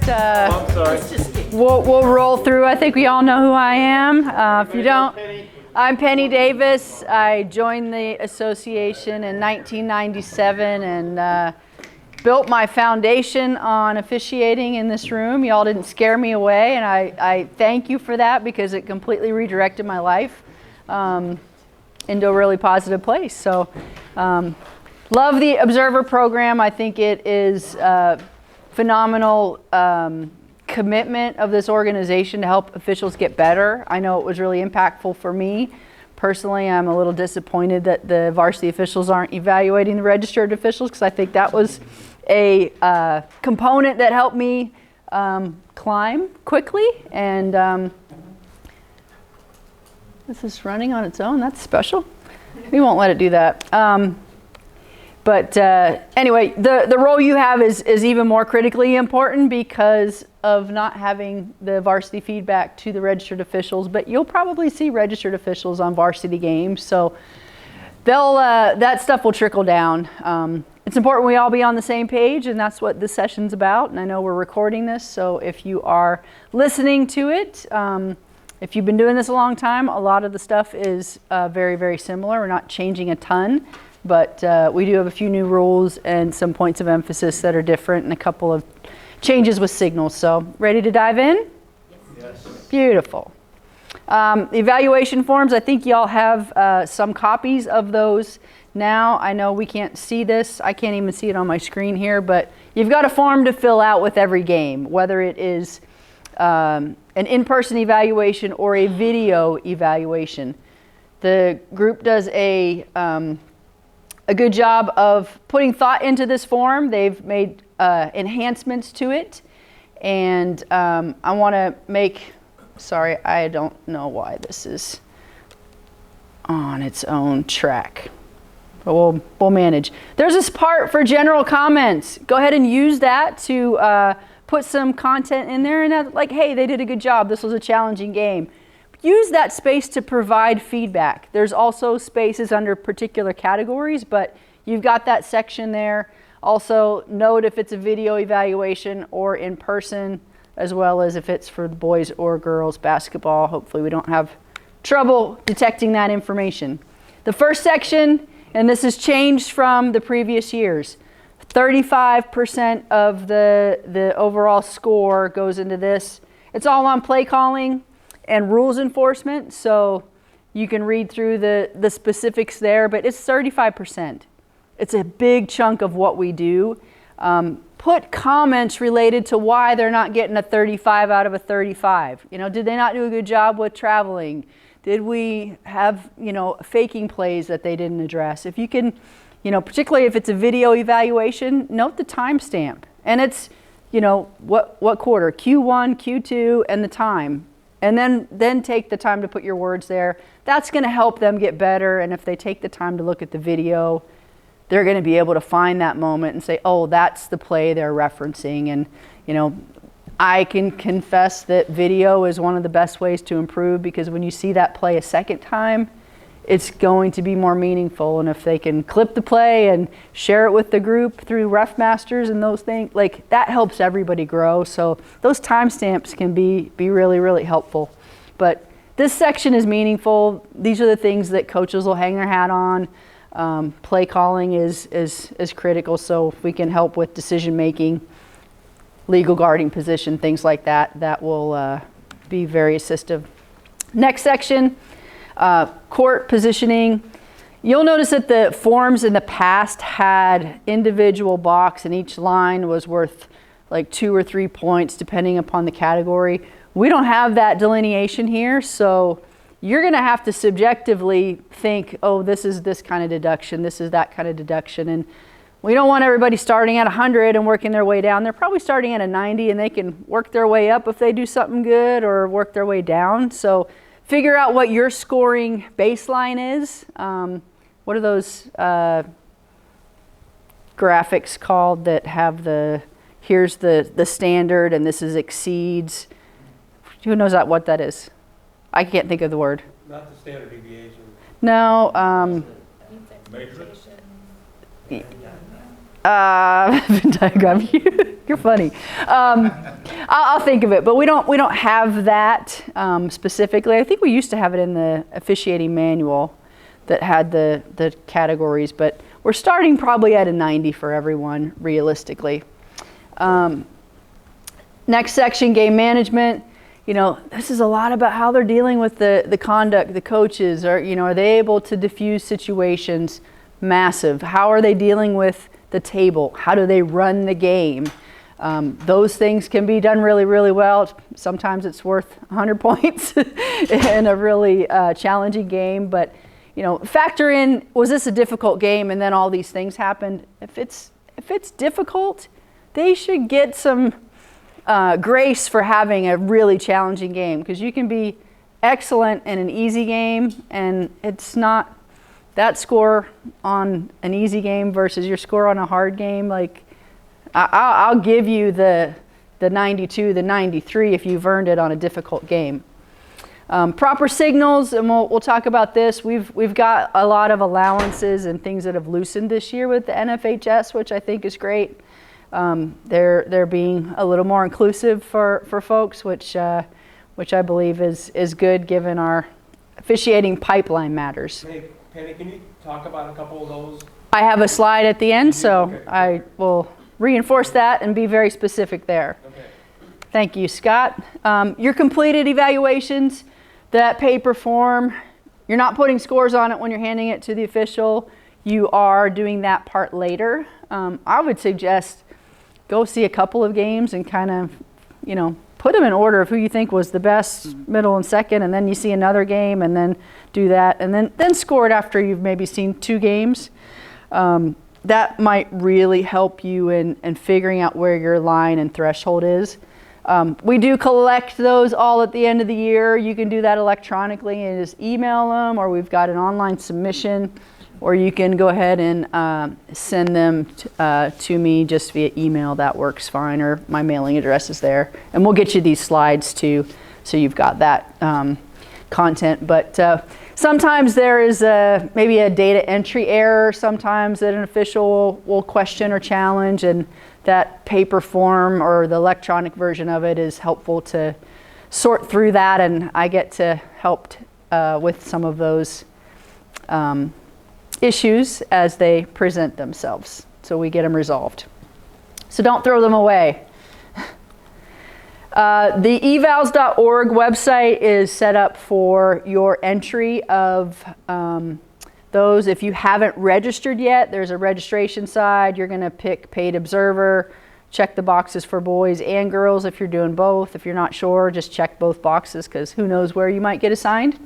I'm sorry. We'll roll through. I think we all know who I am. If you don't, I'm Penny Davis. I joined the association in 1997 and built my foundation on officiating in this room. Y'all didn't scare me away, and I thank you for that because it completely redirected my life into a really positive place. So love the Observer program. I think it is phenomenal commitment of this organization to help officials get better. I know it was really impactful for me. Personally, I'm a little disappointed that the varsity officials aren't evaluating the registered officials because I think that was a component that helped me climb quickly. And this is running on its own. That's special. We won't let it do that. But anyway, the role you have is even more critically important because of not having the varsity feedback to the registered officials. But you'll probably see registered officials on varsity games, so they'll that stuff will trickle down. It's important we all be on the same page, and that's what this session's about. And I know we're recording this, so if you are listening to it, if you've been doing this a long time, a lot of the stuff is very, very similar. We're not changing a ton. But we do have a few new rules and some points of emphasis that are different and a couple of changes with signals. So ready to dive in? Yes. Beautiful. Evaluation forms, I think y'all have some copies of those now. I know we can't see this. I can't even see it on my screen here, but you've got a form to fill out with every game, whether it is an in-person evaluation or a video evaluation. The group does a good job of putting thought into this form. They've made enhancements to it. And I want to make, sorry, I don't know why this is on its own track. But we'll manage. There's this part for general comments. Go ahead and use that to put some content in there. And like, hey, they did a good job. This was a challenging game. Use that space to provide feedback. There's also spaces under particular categories, but you've got that section there. Also note if it's a video evaluation or in person, as well as if it's for boys or girls basketball. Hopefully we don't have trouble detecting that information. The first section, and this has changed from the previous years, 35% of the overall score goes into this. It's all on play calling and rules enforcement, so you can read through the specifics there, but it's 35%. It's a big chunk of what we do. Put comments related to why they're not getting a 35 out of a 35. You know, did they not do a good job with traveling? Did we have, faking plays that they didn't address? If you can, particularly if it's a video evaluation, note the timestamp. And it's, what quarter, Q1, Q2, and the time. And then take the time to put your words there. That's going to help them get better. And if they take the time to look at the video, they're going to be able to find that moment and say, oh, that's the play they're referencing. And, I can confess that video is one of the best ways to improve because when you see that play a second time, it's going to be more meaningful. And if they can clip the play and share it with the group through Ref Masters and those things, like that helps everybody grow. So those timestamps can be really, really helpful. But this section is meaningful. These are the things that coaches will hang their hat on. Play calling is critical. So if we can help with decision making, legal guarding position, things like that, that will be very assistive. Next section. Court positioning. You'll notice that the forms in the past had individual box and each line was worth like 2 or 3 points depending upon the category. We don't have that delineation here, so you're going to have to subjectively think, oh, this is this kind of deduction, this is that kind of deduction. And we don't want everybody starting at 100 and working their way down. They're probably starting at a 90 and they can work their way up if they do something good or work their way down. So figure out what your scoring baseline is. What are those graphics called that have here's the standard and this is exceeds? Who knows what that is? I can't think of the word. Not the standard deviation. No. Matrix? Venn diagram. You're funny. I'll think of it, but we don't have that specifically. I think we used to have it in the officiating manual that had the categories, but we're starting probably at a 90 for everyone, realistically. Next section, game management. You know, this is a lot about how they're dealing with the conduct, the coaches, or, you know, are they able to diffuse situations? Massive. How are they dealing with the table? How do they run the game? Those things can be done really, really well. Sometimes it's worth 100 points in a really challenging game, but, you know, factor in, was this a difficult game and then all these things happened? If it's difficult, they should get some grace for having a really challenging game, because you can be excellent in an easy game and it's not that score on an easy game versus your score on a hard game. Like, I'll give you the 92, the 93 if you've earned it on a difficult game. Proper signals, and we'll talk about this. We've got a lot of allowances and things that have loosened this year with the NFHS, which I think is great. They're being a little more inclusive for folks, which I believe is good given our officiating pipeline matters. Hey, Penny, can you talk about a couple of those? I have a slide at the end, so Okay. I will reinforce that and be very specific there. Okay. Thank you, Scott. Your completed evaluations, that paper form, you're not putting scores on it when you're handing it to the official. You are doing that part later. I would suggest go see a couple of games and kind of, you know, put them in order of who you think was the best, middle and second, and then you see another game and then do that, and then score it after you've maybe seen 2 games. That might really help you in figuring out where your line and threshold is. We do collect those all at the end of the year. You can do that electronically and just email them, or we've got an online submission, or you can go ahead and send them to me just via email. That works fine, or my mailing address is there. And we'll get you these slides too, so you've got that content. But sometimes there is maybe a data entry error sometimes that an official will question or challenge, and that paper form or the electronic version of it is helpful to sort through that, and I get to help with some of those issues as they present themselves, so we get them resolved. So don't throw them away. The evals.org website is set up for your entry of those. If you haven't registered yet, there's a registration side. You're going to pick paid observer, check the boxes for boys and girls if you're doing both. If you're not sure, just check both boxes, because who knows where you might get assigned.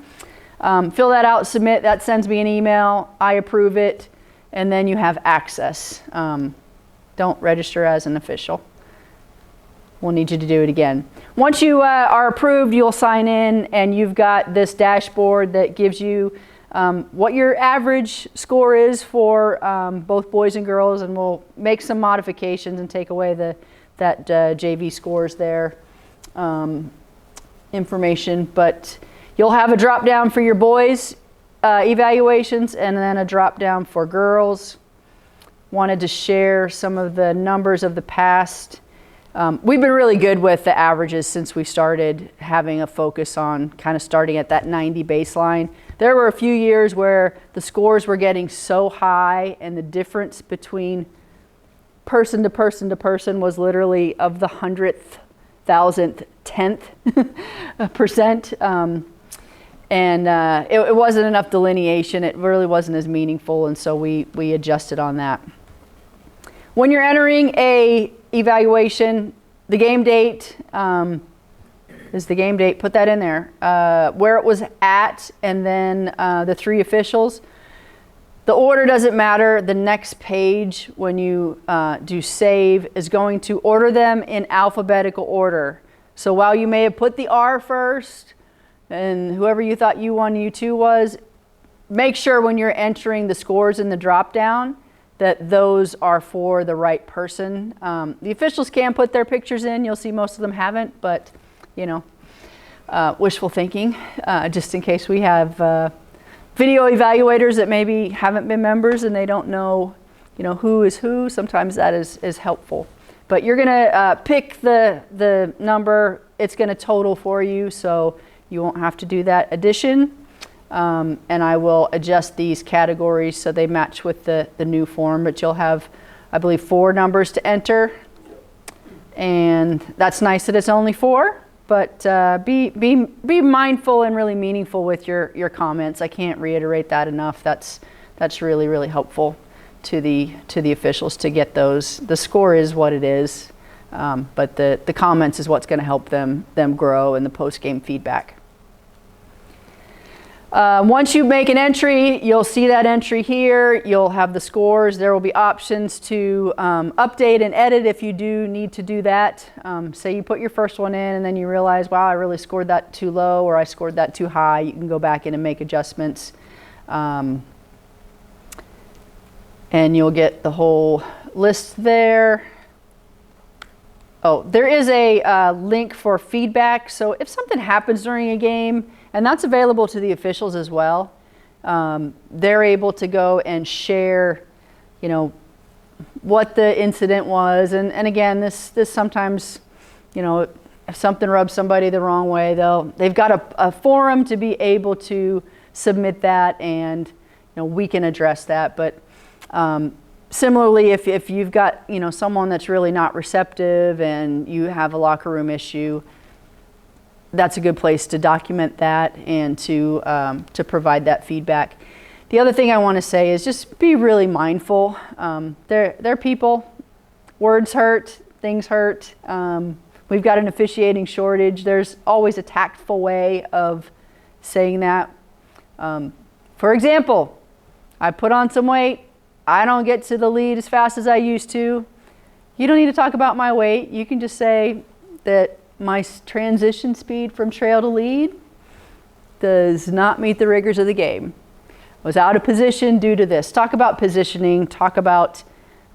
Fill that out, submit, that sends me an email, I approve it, and then you have access. Don't register as an official. We'll need you to do it again. Once you are approved, you'll sign in, and you've got this dashboard that gives you what your average score is for both boys and girls, and we'll make some modifications and take away that JV scores there information, but you'll have a drop down for your boys evaluations and then a drop down for girls. Wanted to share some of the numbers of the past. We've been really good with the averages since we started having a focus on kind of starting at that 90 baseline. There were a few years where the scores were getting so high and the difference between person to person to person was literally of the 100th, 1000th, 10th percent. It wasn't enough delineation. It really wasn't as meaningful, and so we adjusted on that. When you're entering a evaluation, the game date is the game date. Put that in there. Where it was at, and then the 3 officials. The order doesn't matter. The next page, when you do save, is going to order them in alphabetical order. So while you may have put the R first, and whoever you thought U1, U2 was, make sure when you're entering the scores in the drop down that those are for the right person. The officials can put their pictures in. You'll see most of them haven't, but you know, wishful thinking, just in case we have video evaluators that maybe haven't been members and they don't know who is who. Sometimes that is helpful. But you're going to pick the number. It's going to total for you, so you won't have to do that addition. And I will adjust these categories so they match with the new form. But you'll have, I believe, 4 numbers to enter. And that's nice that it's only 4. But be mindful and really meaningful with your comments. I can't reiterate that enough. That's really, really helpful to the officials to get those. The score is what it is, but the comments is what's going to help them grow in the post-game feedback. Once you make an entry, you'll see that entry here. You'll have the scores. There will be options to update and edit if you do need to do that. Say you put your first one in and then you realize, wow, I really scored that too low or I scored that too high. You can go back in and make adjustments. And you'll get the whole list there. Oh, there is a link for feedback. So if something happens during a game, and that's available to the officials as well, they're able to go and share, what the incident was. And again, this sometimes, if something rubs somebody the wrong way, they've got a forum to be able to submit that, and we can address that. But similarly, if you've got someone that's really not receptive and you have a locker room issue, that's a good place to document that and to provide that feedback. The other thing I want to say is just be really mindful. They're people. Words hurt. Things hurt. We've got an officiating shortage. There's always a tactful way of saying that. For example, I put on some weight. I don't get to the lead as fast as I used to. You don't need to talk about my weight. You can just say that my transition speed from trail to lead does not meet the rigors of the game. I was out of position due to this. Talk about positioning. Talk about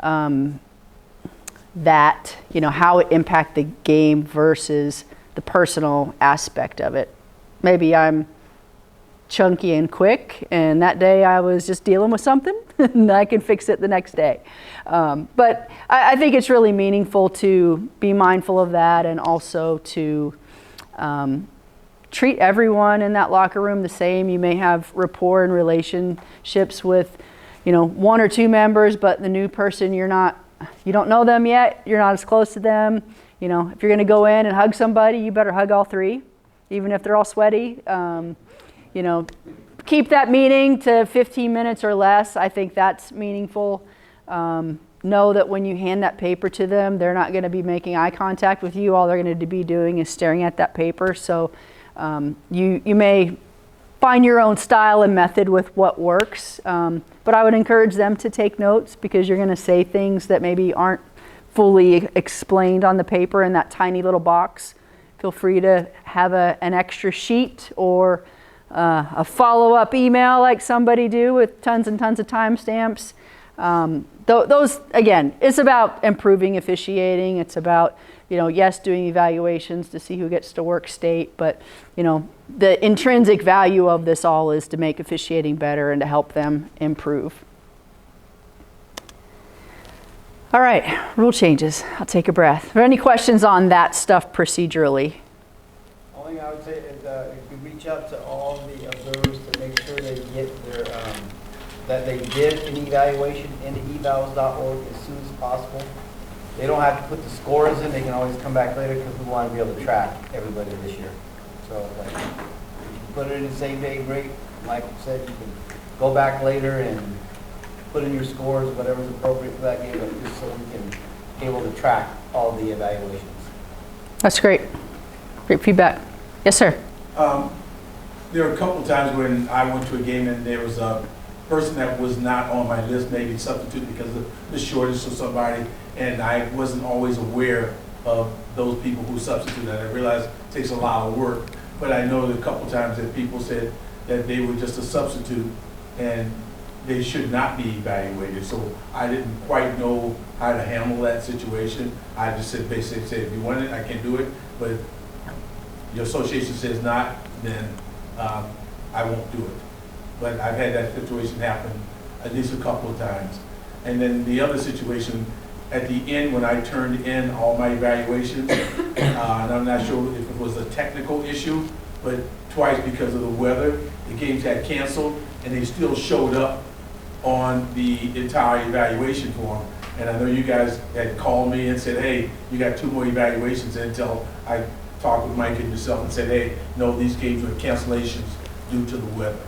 that, how it impacted the game versus the personal aspect of it. Maybe I'm chunky and quick, and that day I was just dealing with something, and I can fix it the next day. But I think it's really meaningful to be mindful of that, and also to treat everyone in that locker room the same. You may have rapport and relationships with, 1 or 2 members, but the new person you don't know them yet. You're not as close to them. If you're going to go in and hug somebody, you better hug all 3, even if they're all sweaty. Keep that meeting to 15 minutes or less. I think that's meaningful. Know that when you hand that paper to them, they're not going to be making eye contact with you. All they're going to be doing is staring at that paper. So you may find your own style and method with what works. But I would encourage them to take notes, because you're going to say things that maybe aren't fully explained on the paper in that tiny little box. Feel free to have an extra sheet or a follow-up email like somebody do with tons and tons of timestamps. Those, again, it's about improving officiating. It's about, yes, doing evaluations to see who gets to work state, but, the intrinsic value of this all is to make officiating better and to help them improve. All right, rule changes. I'll take a breath. Are there any questions on that stuff procedurally? Only thing I would say is if you reach out to all the observers to make sure they get their, that they did an evaluation into evals.org as soon as possible. They don't have to put the scores in. They can always come back later, because we want to be able to track everybody this year. So if you put it in the same day, great. Like you said, you can go back later and put in your scores, whatever's appropriate for that game, but just so we can be able to track all the evaluations. That's great. Great feedback. Yes, sir. There were a couple of times when I went to a game and there was a person that was not on my list, maybe substitute because of the shortage of somebody, and I wasn't always aware of those people who substituted. I realized it takes a lot of work, but I know that a couple of times that people said that they were just a substitute and they should not be evaluated. So I didn't quite know how to handle that situation. I just said, basically said, if you want it, I can do it, but if your association says not, then I won't do it. But I've had that situation happen at least a couple of times. And then the other situation, at the end, when I turned in all my evaluations, and I'm not sure if it was a technical issue, but twice because of the weather, the games had canceled, and they still showed up on the entire evaluation form. And I know you guys had called me and said, hey, you got 2 more evaluations until I talked with Mike and yourself and said, hey, no, these games were cancellations due to the weather.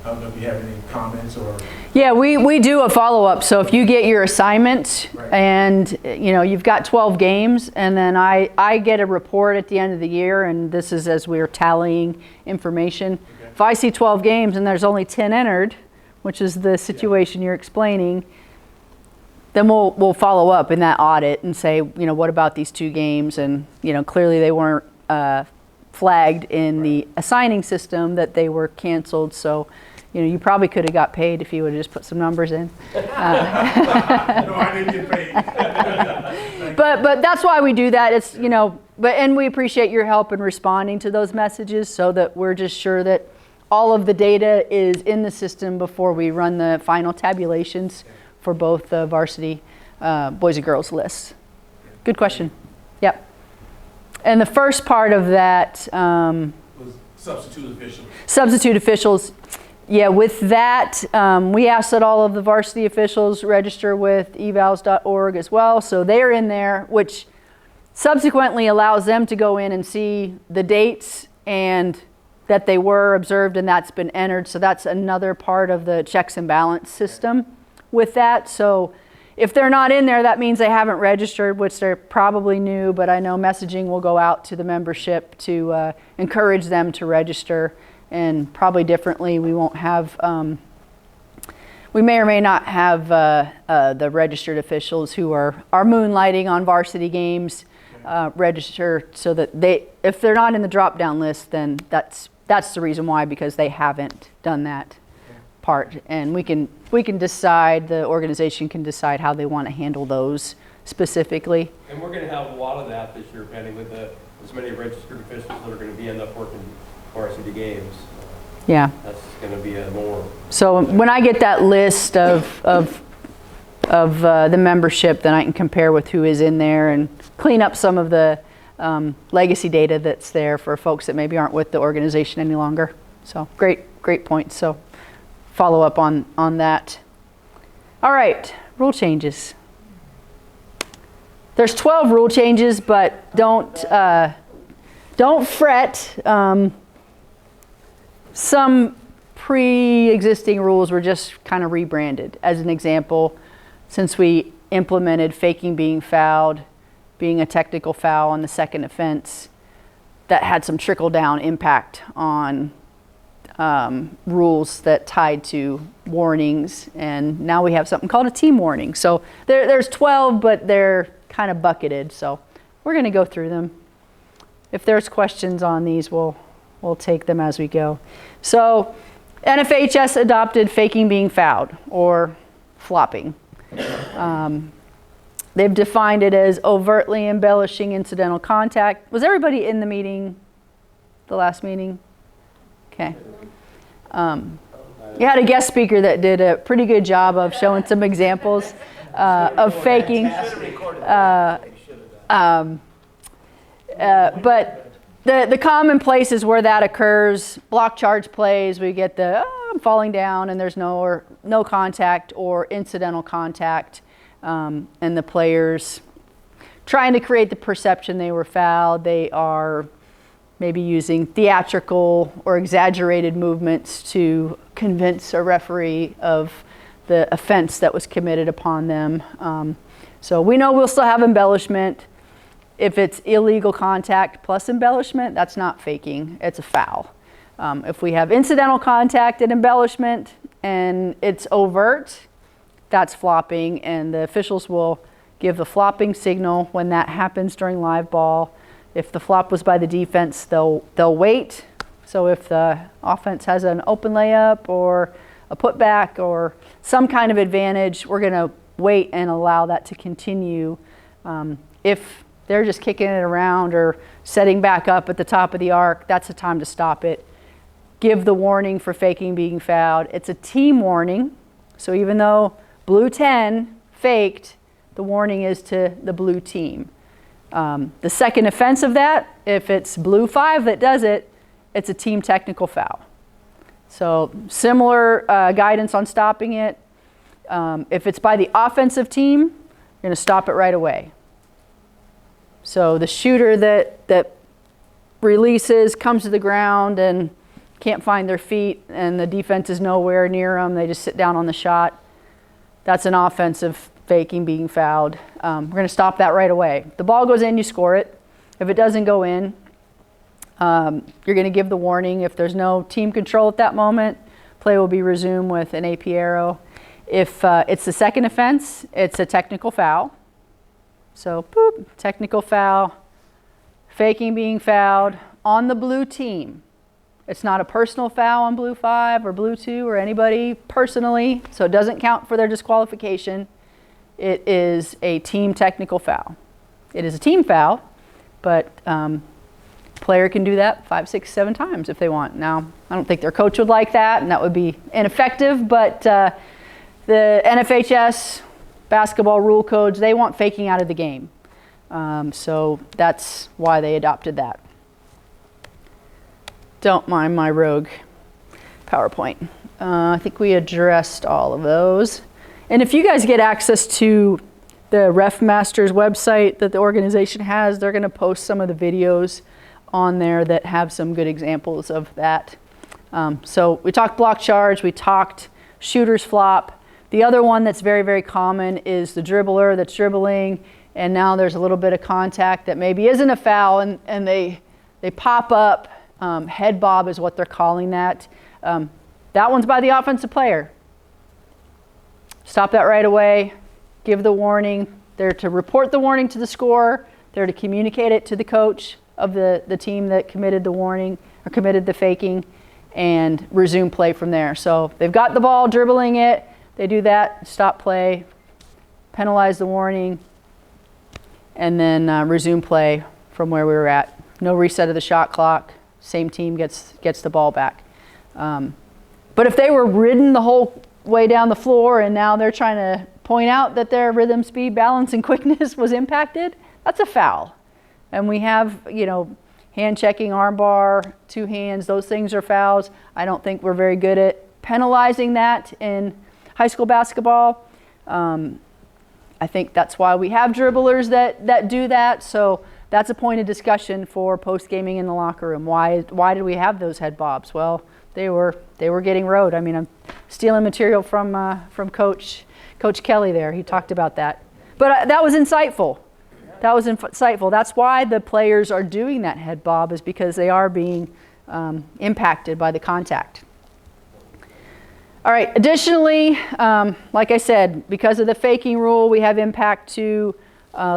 I don't know if you have any comments or... Yeah, we do a follow-up. So if you get your assignment Right. and you've got 12 games, and then I get a report at the end of the year, and this is as we're tallying information. Okay. If I see 12 games and there's only 10 entered, which is the situation you're explaining, then we'll follow up in that audit and say, what about these 2 games? And clearly they weren't flagged in the assigning system that they were canceled. So you probably could have got paid if you would have just put some numbers in. No, I didn't get paid. But that's why we do that. It's and we appreciate your help in responding to those messages so that we're just sure that all of the data is in the system before we run the final tabulations for both the varsity boys and girls lists. Good question. Yep. And the first part of that Was substitute official. substitute officials. Yeah, with that, we ask that all of the varsity officials register with evals.org as well. So they're in there, which subsequently allows them to go in and see the dates and that they were observed and that's been entered. So that's another part of the checks and balance system with that. So if they're not in there, that means they haven't registered, which they're probably new, but I know messaging will go out to the membership to encourage them to register. And probably differently, we won't have, we may or may not have the registered officials who are moonlighting on varsity games register so that if they're not in the drop-down list, then that's the reason why, because they haven't done that part. And we can decide, the organization can decide how they want to handle those specifically. And we're gonna have a lot of that this year, Penny, with as many registered officials that are gonna end up working varsity games. Yeah. That's gonna be a norm. So when I get that list of the membership, then I can compare with who is in there and clean up some of the legacy data that's there for folks that maybe aren't with the organization any longer. So great point. So follow up on that. All right, rule changes. There's 12 rule changes, but don't fret. Some pre-existing rules were just kind of rebranded. As an example, since we implemented faking being fouled, being a technical foul on the second offense, that had some trickle-down impact on rules that tied to warnings, and now we have something called a team warning. So there's 12, but they're kind of bucketed, so we're going to go through them. If there's questions on these, we'll take them as we go. So NFHS adopted faking being fouled or flopping. They've defined it as overtly embellishing incidental contact. Was everybody in the meeting, the last meeting? Okay. You had a guest speaker that did a pretty good job of showing some examples of faking. But the common places where that occurs, block charge plays, we get the I'm falling down and there's no contact or incidental contact, and the players trying to create the perception they were fouled. They are maybe using theatrical or exaggerated movements to convince a referee of the offense that was committed upon them. So we know we'll still have embellishment. If it's illegal contact plus embellishment, that's not faking, it's a foul. If we have incidental contact and embellishment and it's overt, that's flopping, and the officials will give the flopping signal when that happens during live ball. If the flop was by the defense, they'll wait. So if the offense has an open layup or a putback or some kind of advantage, we're gonna wait and allow that to continue. If they're just kicking it around or setting back up at the top of the arc, that's the time to stop it. Give the warning for faking being fouled. It's a team warning, so even though blue 10 faked, the warning is to the blue team. The second offense of that, if it's blue 5 that does it, it's a team technical foul. So similar guidance on stopping it. If it's by the offensive team, you're going to stop it right away. So the shooter that releases, comes to the ground and can't find their feet, and the defense is nowhere near them, they just sit down on the shot, that's an offensive faking being fouled. We're going to stop that right away. The ball goes in, you score it. If it doesn't go in, you're going to give the warning. If there's no team control at that moment, play will be resumed with an AP arrow. If it's the second offense, it's a technical foul. So, boop, technical foul, faking being fouled on the blue team. It's not a personal foul on blue 5 or blue 2 or anybody personally, so it doesn't count for their disqualification. It is a team technical foul. It is a team foul, but player can do that 5, 6, 7 times if they want. Now, I don't think their coach would like that, and that would be ineffective, but the NFHS basketball rule codes, they want faking out of the game. So that's why they adopted that. Don't mind my rogue PowerPoint. I think we addressed all of those. And if you guys get access to the Ref Masters website that the organization has, they're going to post some of the videos on there that have some good examples of that. So we talked block charge, we talked shooter's flop. The other one that's very, very common is the dribbler that's dribbling, and now there's a little bit of contact that maybe isn't a foul, and they pop up. Head bob is what they're calling that. That one's by the offensive player. Stop that right away. Give the warning. They're to report the warning to the scorer. They're to communicate it to the coach of the team that committed the warning or committed the faking, and resume play from there. So they've got the ball, dribbling it. They do that, stop play, penalize the warning, and then resume play from where we were at. No reset of the shot clock. Same team gets the ball back. But if they were ridden the whole way down the floor and now they're trying to point out that their rhythm, speed, balance, and quickness was impacted, that's a foul. And we have, hand checking, arm bar, 2 hands, those things are fouls. I don't think we're very good at penalizing that in high school basketball. I think that's why we have dribblers that do that. So that's a point of discussion for post-gaming in the locker room. Why did we have those head bobs? Well, they were getting rode. I mean, I'm stealing material from Coach Kelly there. He talked about that. But that was insightful. That was insightful. That's why the players are doing that head bob, is because they are being impacted by the contact. All right, additionally, like I said, because of the faking rule, we have impact to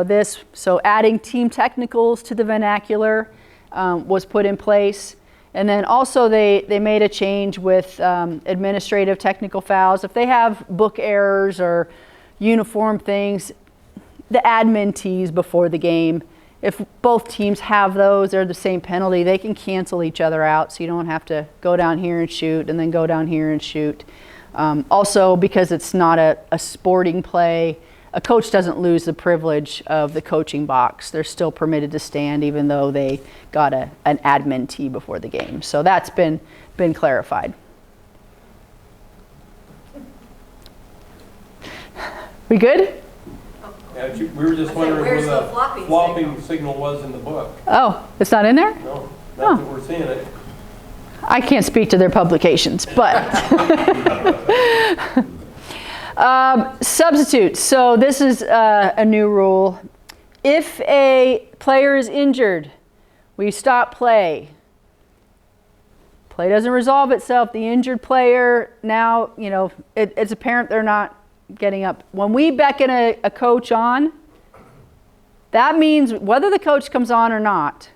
this. So adding team technicals to the vernacular was put in place. And then also they made a change with administrative technical fouls. If they have book errors or uniform things, the admin tees before the game, if both teams have those, they're the same penalty, they can cancel each other out, so you don't have to go down here and shoot and then go down here and shoot. Also, because it's not a sporting play, a coach doesn't lose the privilege of the coaching box. They're still permitted to stand even though they got an admin tee before the game. So that's been clarified. We good? Yeah, we were just wondering where the flopping signal was in the book. Oh, it's not in there? No, not that we're seeing it. I can't speak to their publications, but substitutes. So this is a new rule. If a player is injured, we stop play. Play doesn't resolve itself. The injured player now, it's apparent they're not getting up. When we beckon a coach on, that means whether the coach comes on or not.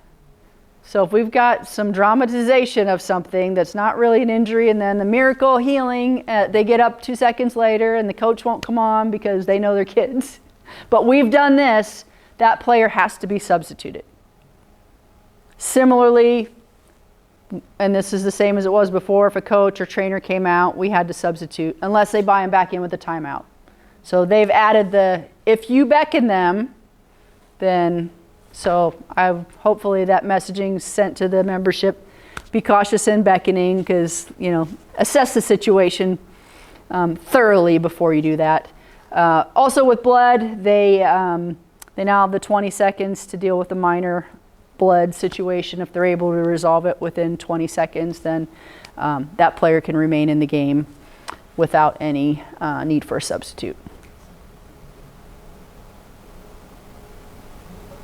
So if we've got some dramatization of something that's not really an injury, and then the miracle healing, they get up 2 seconds later and the coach won't come on because they know their kids. But we've done this, that player has to be substituted. Similarly, and this is the same as it was before, if a coach or trainer came out, we had to substitute, unless they buy him back in with a timeout. So they've added if you beckon them, then, so hopefully that messaging sent to the membership. Be cautious in beckoning because, assess the situation thoroughly before you do that. Also with blood, they now have the 20 seconds to deal with the minor blood situation. If they're able to resolve it within 20 seconds, then that player can remain in the game without any need for a substitute.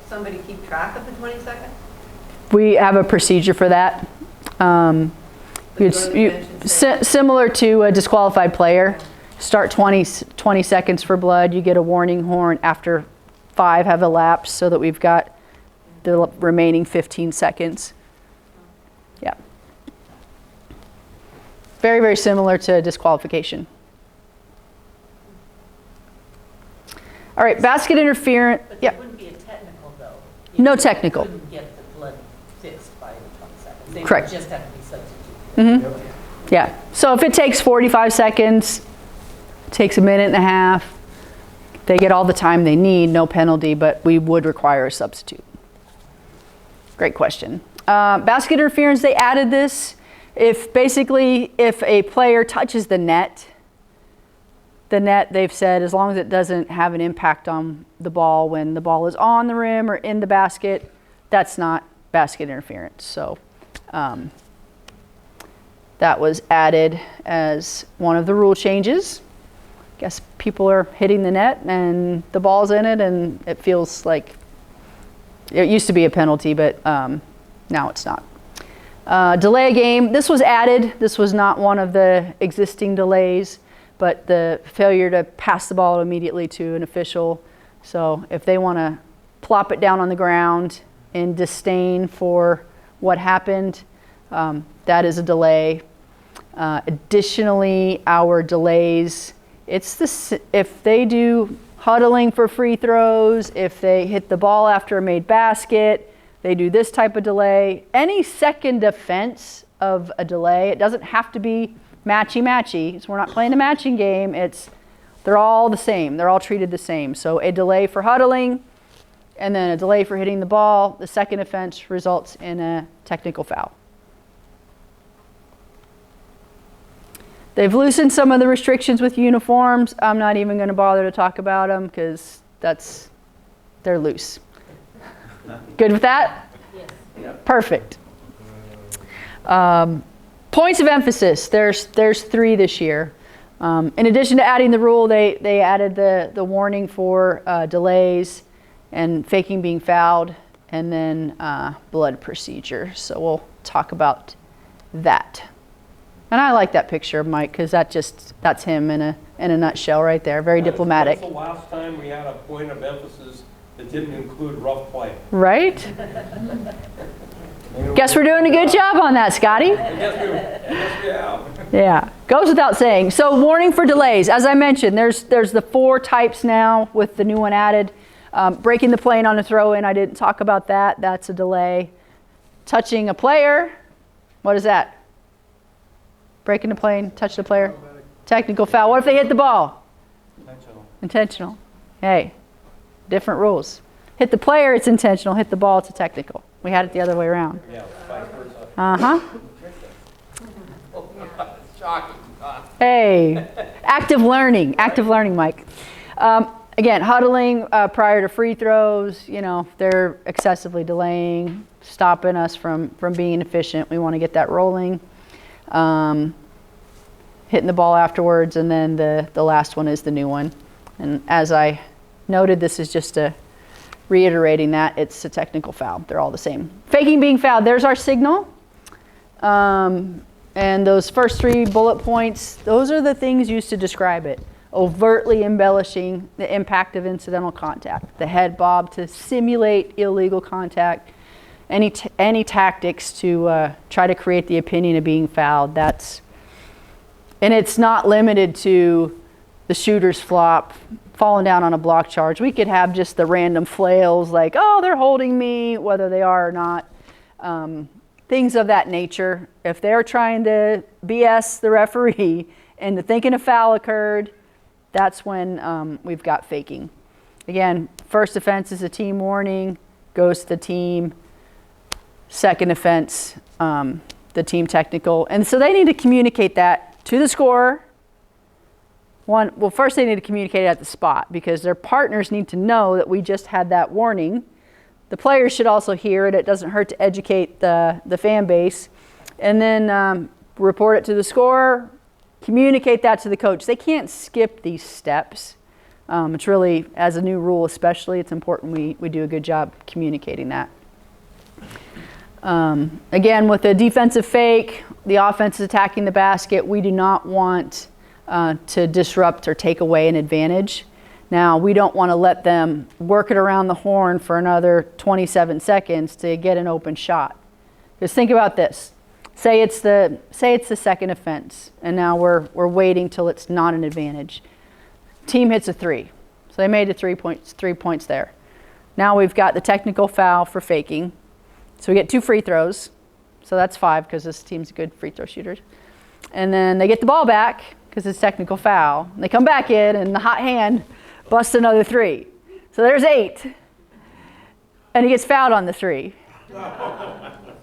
Somebody keep track of the 20 seconds? We have a procedure for that. Similar to a disqualified player. Start 20 seconds for blood. You get a warning horn after 5 have elapsed so that we've got the remaining 15 seconds. Yeah. Very, very similar to disqualification. All right, basket interference. But Yeah. there wouldn't be a technical, though. No technical. You couldn't get the blood fixed by the 20 seconds. They would Correct. just have to be substituted. Mm-hmm. Yeah. So if it takes 45 seconds, it takes a minute and a half, they get all the time they need, no penalty, but we would require a substitute. Great question. Basket interference, they added this. If a player touches the net, they've said, as long as it doesn't have an impact on the ball when the ball is on the rim or in the basket, that's not basket interference. So that was added as one of the rule changes. I guess people are hitting the net and the ball's in it, and it feels like it used to be a penalty, but now it's not. Delay a game. This was added. This was not one of the existing delays, but the failure to pass the ball immediately to an official. So if they want to plop it down on the ground in disdain for what happened, that is a delay. Additionally, our delays, if they do huddling for free throws, if they hit the ball after a made basket, they do this type of delay. Any second offense of a delay, it doesn't have to be matchy-matchy. So we're not playing a matching game. They're all the same. They're all treated the same. So a delay for huddling and then a delay for hitting the ball, the second offense results in a technical foul. They've loosened some of the restrictions with uniforms. I'm not even going to bother to talk about them because they're loose. Good with that? Yes. Perfect. Points of emphasis. There's 3 this year. In addition to adding the rule, they added the warning for delays and faking being fouled, and then blood procedure. So we'll talk about that. And I like that picture of Mike because that's him in a nutshell right there. Very diplomatic. When's the last time we had a point of emphasis that didn't include rough play? Right? Guess we're doing a good job on that, Scotty. I guess we have. Yeah, goes without saying. So warning for delays. As I mentioned, there's the 4 types now with the new one added. Breaking the plane on a throw-in, I didn't talk about that. That's a delay. Touching a player, what is that? Breaking the plane, touch the player. Technical foul. What if they hit the ball? Intentional. Hey, different rules. Hit the player, it's intentional. Hit the ball, it's a technical. We had it the other way around. Yeah, vice versa. Uh-huh. Shocking. Hey, active learning, Mike. Again, huddling prior to free throws, they're excessively delaying, stopping us from being efficient. We want to get that rolling. Hitting the ball afterwards, and then the last one is the new one. And as I noted, this is just reiterating that it's a technical foul. They're all the same. Faking being fouled, there's our signal. And those first 3 bullet points, those are the things used to describe it. Overtly embellishing the impact of incidental contact. The head bob to simulate illegal contact. Any tactics to try to create the opinion of being fouled. And it's not limited to the shooter's flop, falling down on a block charge. We could have just the random flails like, oh, they're holding me, whether they are or not. Things of that nature. If they're trying to BS the referee into thinking a foul occurred, that's when we've got faking. Again, first offense is a team warning, goes to the team. Second offense, the team technical. And so they need to communicate that to the scorer. Well, first they need to communicate it at the spot because their partners need to know that we just had that warning. The players should also hear it. It doesn't hurt to educate the fan base. And then report it to the scorer, communicate that to the coach. They can't skip these steps. It's really, as a new rule especially, it's important we do a good job communicating that. Again, with a defensive fake, the offense is attacking the basket. We do not want to disrupt or take away an advantage. Now, we don't want to let them work it around the horn for another 27 seconds to get an open shot. Because think about this. Say it's the second offense, and now we're waiting till it's not an advantage. Team hits a three. So they made 3 points there. Now we've got the technical foul for faking. So we get 2 free throws. So that's 5 because this team's a good free throw shooter. And then they get the ball back because it's technical foul. And they come back in and the hot hand busts another 3. So there's 8. And he gets fouled on the 3.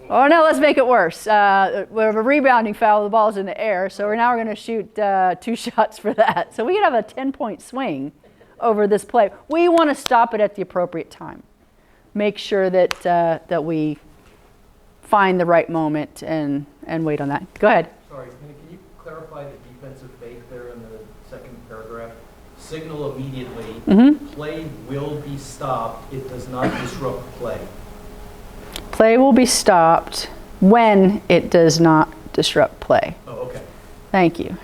Oh no, let's make it worse. We have a rebounding foul, the ball's in the air. So now we're going to shoot 2 shots for that. So we could have a 10-point swing over this play. We want to stop it at the appropriate time. Make sure that we find the right moment and wait on that. Go ahead. Sorry, can you clarify the defensive fake there in the second paragraph? Signal immediately, play will be stopped, it does not disrupt play. Play will be stopped when it does not disrupt play. Oh, okay. Thank you.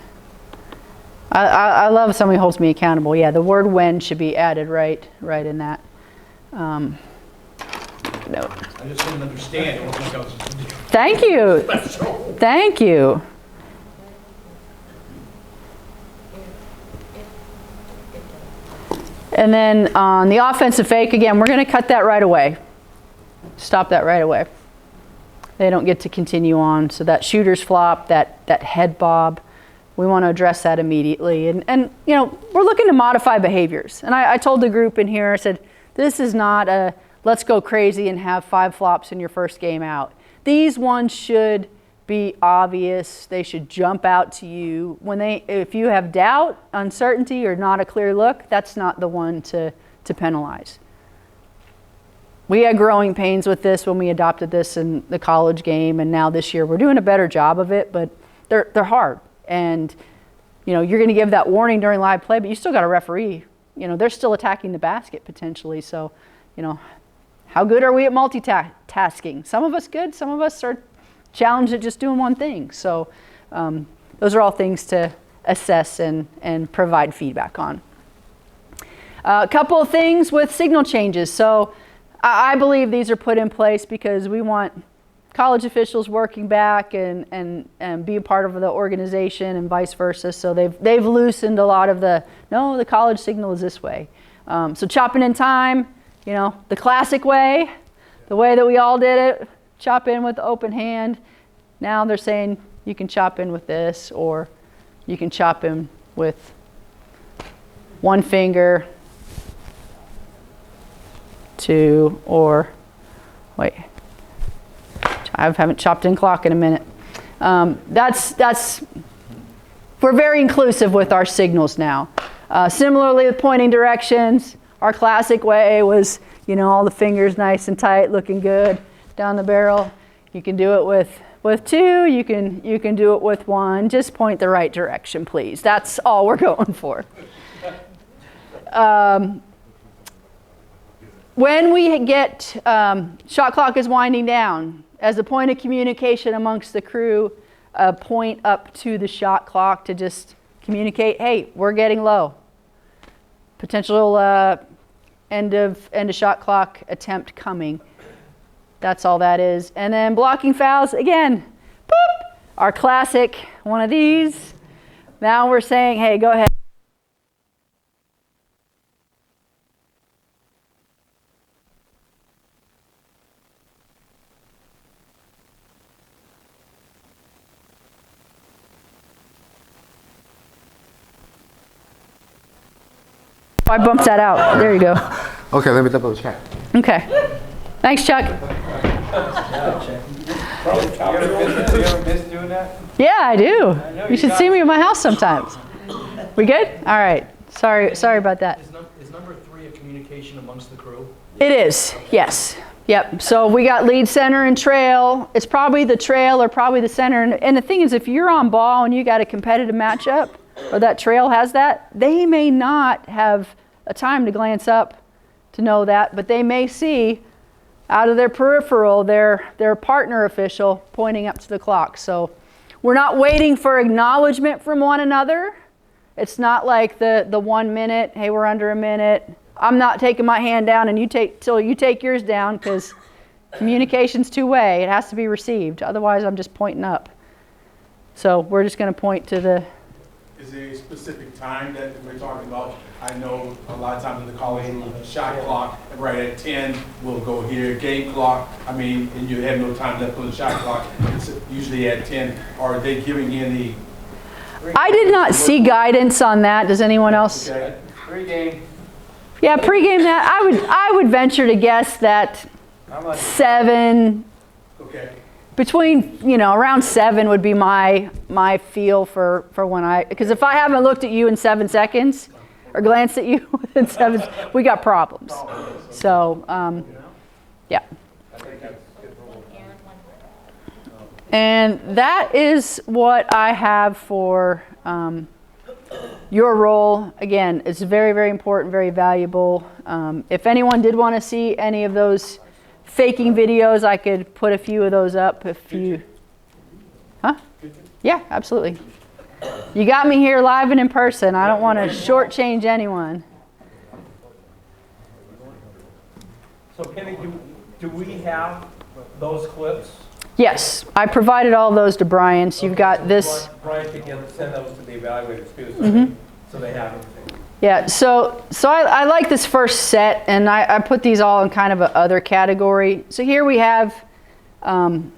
I love somebody who holds me accountable. Yeah, the word when should be added right in that. No. I just didn't understand. It wasn't like I was Thank you. special. Thank you. And then on the offensive fake, again, we're going to cut that right away. Stop that right away. They don't get to continue on. So that shooter's flop, that head bob, we want to address that immediately. And you know, we're looking to modify behaviors. And I told the group in here, I said, this is not a let's go crazy and have 5 flops in your first game out. These ones should be obvious. They should jump out to you. If you have doubt, uncertainty, or not a clear look, that's not the one to penalize. We had growing pains with this when we adopted this in the college game, and now this year we're doing a better job of it, but they're hard. And you know, you're going to give that warning during live play, but you still got a referee. You know, they're still attacking the basket potentially. So, you know, how good are we at multitasking? Some of us good, some of us are challenged at just doing one thing. So those are all things to assess and provide feedback on. A couple of things with signal changes. So I believe these are put in place because we want college officials working back and be a part of the organization and vice versa. So they've loosened a lot of the college signal is this way. So chopping in time, you know, the classic way, the way that we all did it, chop in with the open hand. Now they're saying you can chop in with this, or you can chop in with one finger, 2, or wait, I haven't chopped in clock in a minute. We're very inclusive with our signals now. Similarly, the pointing directions, our classic way was, you know, all the fingers nice and tight, looking good down the barrel. You can do it with 2, you can do it with 1. Just point the right direction, please. That's all we're going for. When we get, shot clock is winding down, as a point of communication amongst the crew, point up to the shot clock to just communicate, hey, we're getting low. Potential end of shot clock attempt coming. That's all that is. And then blocking fouls, again, boop, our classic, one of these. Now we're saying, hey, go ahead. I bumped that out. There you go. Okay, let me double check. Okay. Thanks, Chuck. You ever miss doing that? Yeah, I do. know You you should got see me at my house sometimes. We good? All right. Sorry about that. Is number 3 a communication amongst the crew? It is, yes. Yep. So we got lead, center, and trail. It's probably the trail or probably the center. And the thing is, if you're on ball and you got a competitive matchup, or that trail has that, they may not have a time to glance up to know that, but they may see out of their peripheral their partner official pointing up to the clock. So we're not waiting for acknowledgement from one another. It's not like the 1 minute, hey, we're under a minute. I'm not taking my hand down and you take yours down, because communication's two-way. It has to be received. Otherwise, I'm just pointing up. So we're just going to point to the... Is there a specific time that we're talking about? I know a lot of times in the college room, shot clock, right at 10, we'll go here, game clock. I mean, and you have no time left for the shot clock. It's usually at 10. Are they giving any? I did not see guidance on that. Does anyone else? Okay. Pre-game. Yeah, pregame that. I would venture to guess that How much? 7, Okay. between, around 7 would be my feel for when because if I haven't looked at you in 7 seconds or glanced at you in 7, we got problems. So, yeah. And that is what I have for your role. Again, it's very, very important, very valuable. If anyone did want to see any of those faking videos, I could put a few of those up if you... Huh? Yeah, absolutely. You got me here live and in person. I don't want to shortchange anyone. So Penny, do we have those clips? Yes, I provided all those to Brian, so you've got this. Brian can send those to the evaluators too, so they have everything. Yeah, so I like this first set, and I put these all in kind of a other category. So here we have on-ball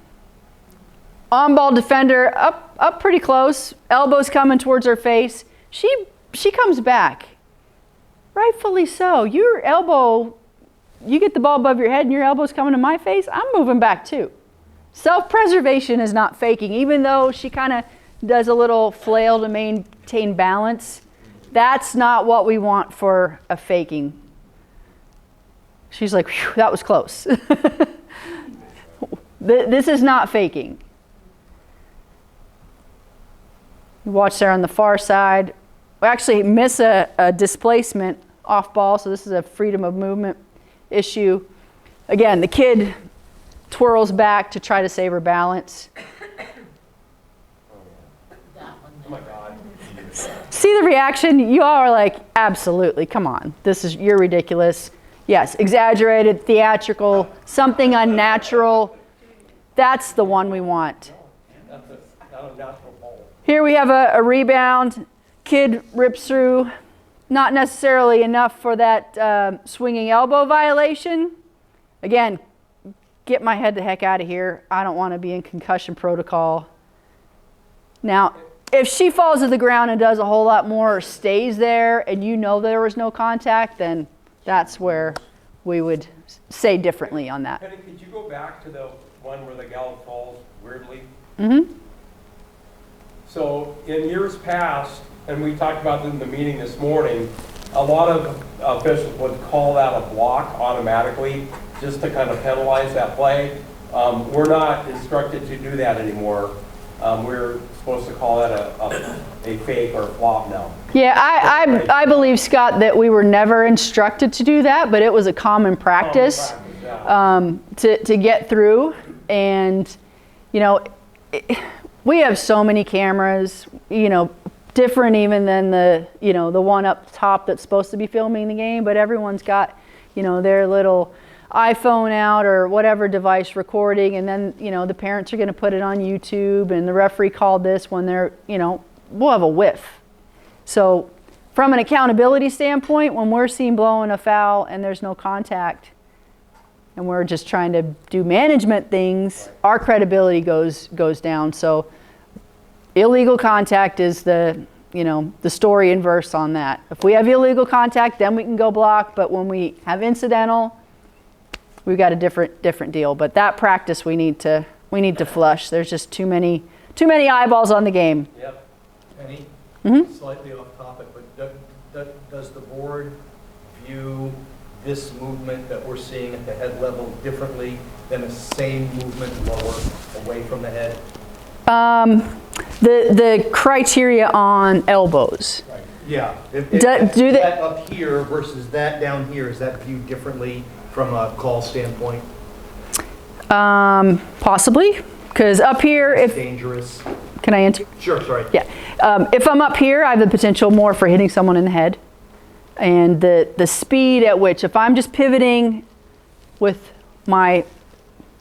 defender up pretty close, elbows coming towards her face. She comes back, rightfully so. Your elbow, you get the ball above your head and your elbow's coming to my face, I'm moving back too. Self-preservation is not faking, even though she kind of does a little flail to maintain balance. That's not what we want for a faking. She's like, "Phew, that was close." This is not faking. You watch there on the far side. We actually miss a displacement off ball, so this is a freedom of movement issue. Again, the kid twirls back to try to save her balance. Oh my God. See the reaction? You all are like, absolutely, come on. You're ridiculous. Yes, exaggerated, theatrical, something unnatural. That's the one we want. That's not a natural ball. Here we have a rebound. Kid rips through. Not necessarily enough for that swinging elbow violation. Again, get my head the heck out of here. I don't want to be in concussion protocol. Now, if she falls to the ground and does a whole lot more or stays there and you know there was no contact, then that's where we would say differently on that. Penny, could you go back to the one where the gal falls weirdly? Mm-hmm. So in years past, and we talked about this in the meeting this morning, a lot of officials would call that a block automatically just to kind of penalize that play. We're not instructed to do that anymore. We're supposed to call that a fake or a flop now. Yeah, I believe, Scott, that we were never instructed to do that, but it was a common practice to get through. And, we have so many cameras, different even than the one up top that's supposed to be filming the game, but everyone's got, their little iPhone out or whatever device recording, and then, the parents are going to put it on YouTube, and the referee called this when they're, we'll have a whiff. So from an accountability standpoint, when we're seen blowing a foul and there's no contact, and we're just trying to do management things, our credibility goes down. So illegal contact is the the story inverse on that. If we have illegal contact, then we can go block, but when we have incidental, we've got a different deal. But that practice we need to flush. There's just too many eyeballs on the game. Yep. Penny, Mhm. slightly off topic, but does the board view this movement that we're seeing at the head level differently than the same movement lower, away from the head? The criteria on elbows. Yeah. Do they- That up here versus that down here, is that viewed differently from a call standpoint? Possibly, because up here, if Dangerous? can I answer? Sure, sorry. Yeah. If I'm up here, I have the potential more for hitting someone in the head. And the speed at which, if I'm just pivoting with my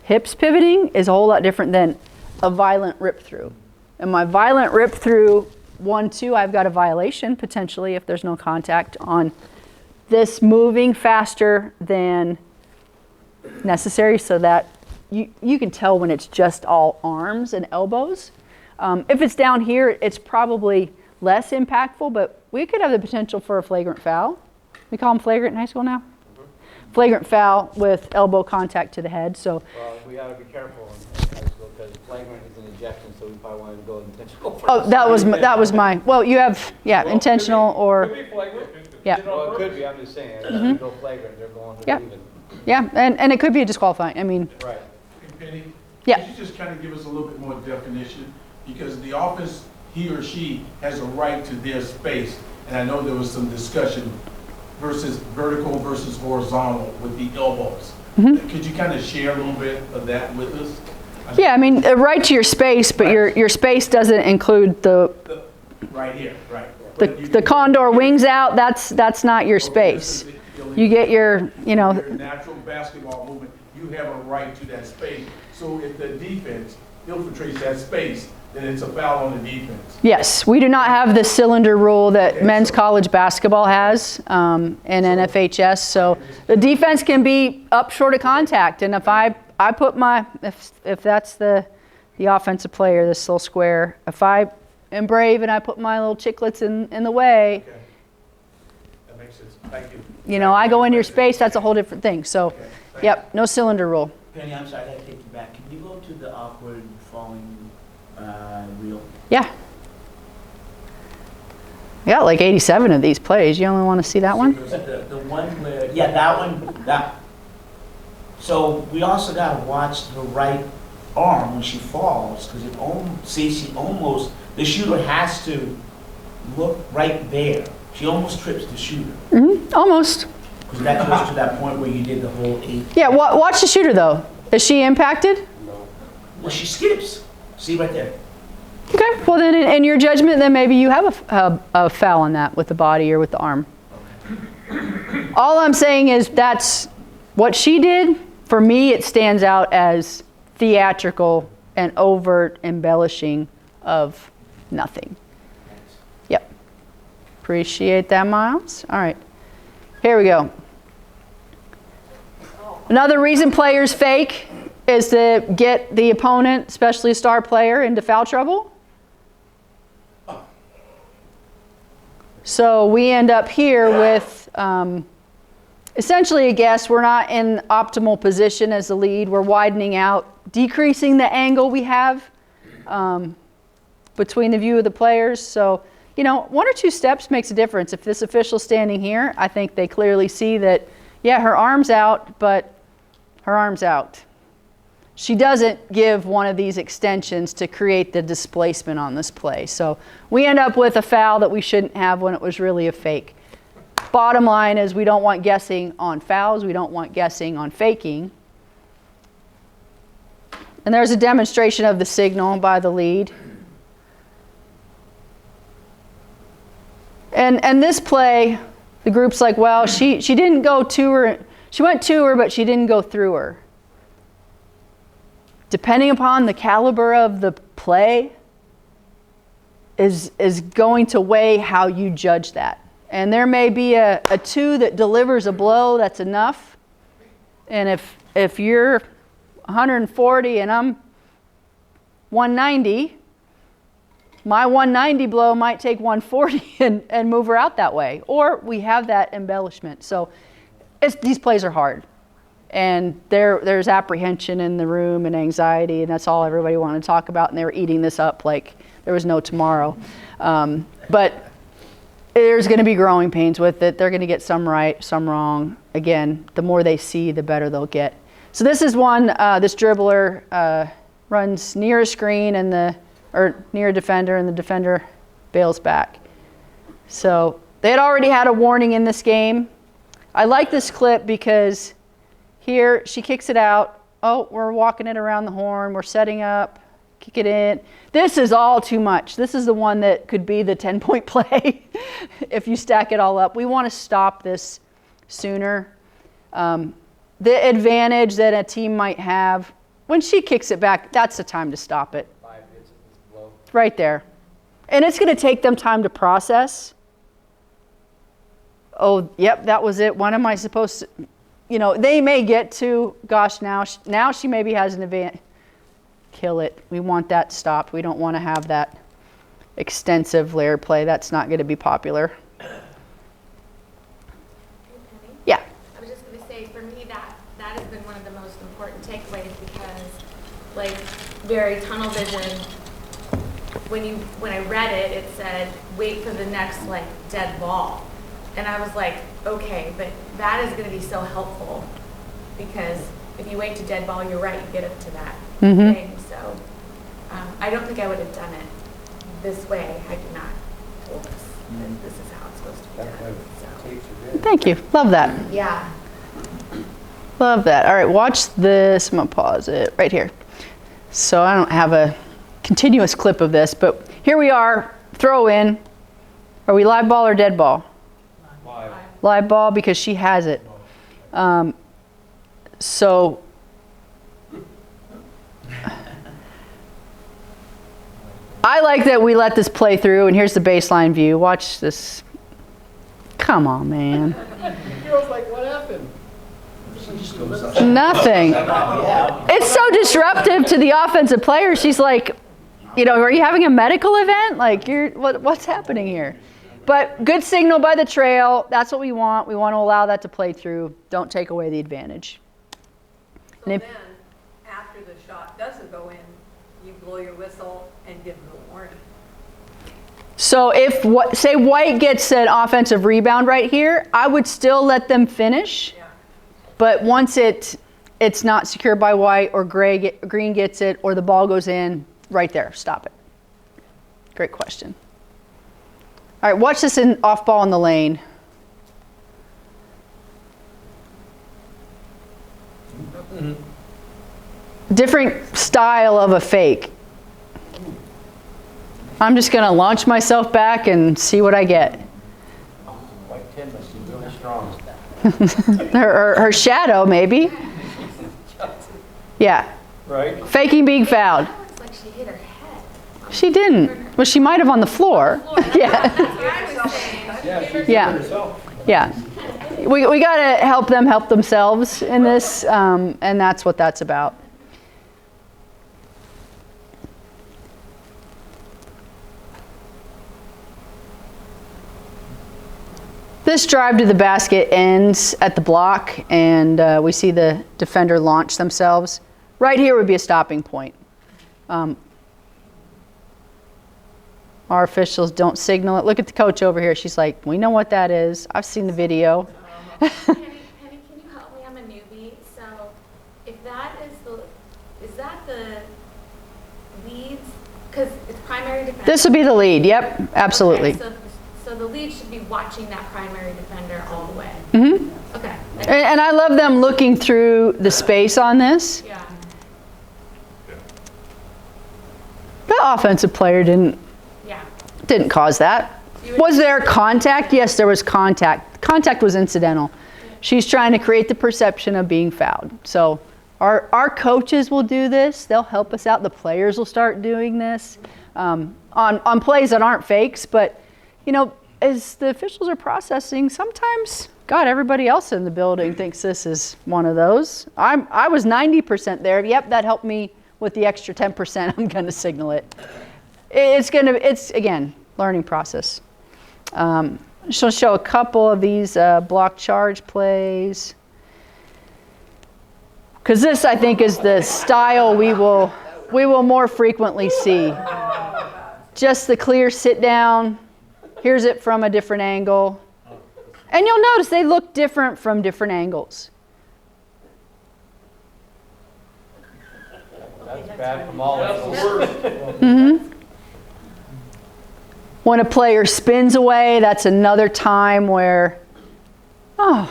hips pivoting, is a whole lot different than a violent rip through. And my violent rip through 1-2, I've got a violation potentially if there's no contact on this moving faster than necessary, so that you can tell when it's just all arms and elbows. If it's down here, it's probably less impactful, but we could have the potential for a flagrant foul. We call them flagrant in high school now? Flagrant foul with elbow contact to the head. So Well, we gotta be careful in high school, because flagrant is an ejection, so we probably want to go intentional first. oh, that was my, well, you have, yeah, intentional or, Could be flagrant. yeah. Did it on Well, it could purpose. be, I'm just saying, if they go flagrant, they're going to Yeah. leave it. Yeah, and it could be a disqualifying. I mean, Right. Hey, Penny? Yeah. Could you just kind of give us a little bit more definition? Because the office, he or she has a right to their space, and I know there was some discussion versus vertical versus horizontal with the elbows. Mm-hmm. Could you kind of share a little bit of that with us? yeah, I mean, right to your space, but your space doesn't include Right here, right. the condor wings out. That's not your space. You get your, Your natural basketball movement, you have a right to that space. So if the defense infiltrates that space, then it's a foul on the defense. yes, we do not have the cylinder rule that men's college basketball has in NFHS. So the defense can be up short of contact, and if I put my, if that's the offensive player, this little square, if I am brave and I put my little chiclets in the way, Okay. That makes sense. Thank you. I go into your space, that's a whole different thing. So, Okay, thank yep, no cylinder rule. Penny, I'm sorry, I gotta take you back. Can you go to the awkward falling reel? Yeah. I got like 87 of these plays. You only want to see that one? The one where, yeah, that one, that. So we also gotta watch the right arm when she falls, because it almost, see, she almost, the shooter has to look right there. She almost trips the shooter. Almost. Because that goes to that point where you did the whole 8. Yeah, watch the shooter though. Is she impacted? Well, she skips. See right there. Okay, well then in your judgment, then maybe you have a foul on that with the body or with the arm. All I'm saying is that's what she did. For me, it stands out as theatrical and overt embellishing of nothing. Yep. Appreciate that, Miles. All right, here we go. Another reason players fake is to get the opponent, especially a star player, into foul trouble. So we end up here with essentially a guess. We're not in optimal position as the lead. We're widening out, decreasing the angle we have between the view of the players. So, 1 or 2 steps makes a difference. If this official's standing here, I think they clearly see that, yeah, her arm's out, but her arm's out. She doesn't give one of these extensions to create the displacement on this play. So we end up with a foul that we shouldn't have when it was really a fake. Bottom line is we don't want guessing on fouls. We don't want guessing on faking. And there's a demonstration of the signal by the lead. And this play, the group's like, well, she didn't go to her. She went to her, but she didn't go through her. Depending upon the caliber of the play is going to weigh how you judge that. And there may be a 2 that delivers a blow that's enough. And if you're 140 and I'm 190, my 190 blow might take 140 and move her out that way. Or we have that embellishment. So these plays are hard. And there's apprehension in the room and anxiety, and that's all everybody wanted to talk about, and they were eating this up like there was no tomorrow. But there's going to be growing pains with it. They're going to get some right, some wrong. Again, the more they see, the better they'll get. So this is one, this dribbler runs near a screen or near a defender, and the defender bails back. So they had already had a warning in this game. I like this clip because here she kicks it out. Oh, we're walking it around the horn. We're setting up, kick it in. This is all too much. This is the one that could be the 10-point play if you stack it all up. We want to stop this sooner. The advantage that a team might have, when she kicks it back, that's the time to stop it. 5 hits at this blow. Right there. And it's going to take them time to process. Oh, yep, that was it. When am I supposed to, they may get to, gosh, now she maybe has an advantage. Kill it. We want that stopped. We don't want to have that extensive layer play. That's not going to be popular. Hey, Penny, Yeah. I was just going to say, for me, that has been one of the most important takeaways because, like, very tunnel vision. When I read it, it said, wait for the next, like, dead ball. And I was like, okay, but that is going to be so helpful because if you wait to dead ball, you're right, you get up to that thing. So I don't think I would have done it this way had you not told us that this is how it's supposed to be done. So, Thank you. Love that. yeah. Love that. All right, watch this. I'm going to pause it right here. So I don't have a continuous clip of this, but here we are, throw in. Are we live ball or dead ball? Live ball because she has it. So I like that we let this play through, and here's the baseline view. Watch this. Come on, man. Girl's like, what happened? Nothing. It's so disruptive to the offensive player. She's like, are you having a medical event? Like, what's happening here? But good signal by the trail. That's what we want. We want to allow that to play through. Don't take away the advantage. So then, after the shot doesn't go in, you blow your whistle and give them a warning. So if, say White gets an offensive rebound right here, I would still let them finish. Yeah. But once it's not secured by White or Green gets it or the ball goes in, right there, stop it. Great question. All right, watch this in off ball in the lane. Different style of a fake. I'm just going to launch myself back and see what I get. White 10 must be really strong. her shadow, maybe. Yeah. Right? Faking being fouled. That looks like she hit her head. She didn't. Well, she might have on the floor. Yeah. Yeah, she did Yeah. herself. Yeah. We got to help them help themselves in this, and that's what that's about. This drive to the basket ends at the block, and we see the defender launch themselves. Right here would be a stopping point. Our officials don't signal it. Look at the coach over here. She's like, we know what that is. I've seen the video. Penny, can you help me? I'm a newbie. So if that is that the leads? Because it's primary defender. This would be the lead. Yep, absolutely. Okay, so the lead should be watching that primary defender all the way. Mm-hmm. Okay. And I love them looking through the space on this. Yeah. The offensive player didn't cause that. Was there contact? Yes, there was contact. Contact was incidental. She's trying to create the perception of being fouled. So our coaches will do this. They'll help us out. The players will start doing this on plays that aren't fakes. But, as the officials are processing, sometimes, God, everybody else in the building thinks this is one of those. I was 90% there. Yep, that helped me with the extra 10%. I'm going to signal it. It's again, learning process. She'll show a couple of these block charge plays. Because this, I think, is the style we will more frequently see. Just the clear sit down. Here's it from a different angle. And you'll notice they look different from different angles. That's bad from all angles. Mm-hmm. When a player spins away, that's another time where, oh,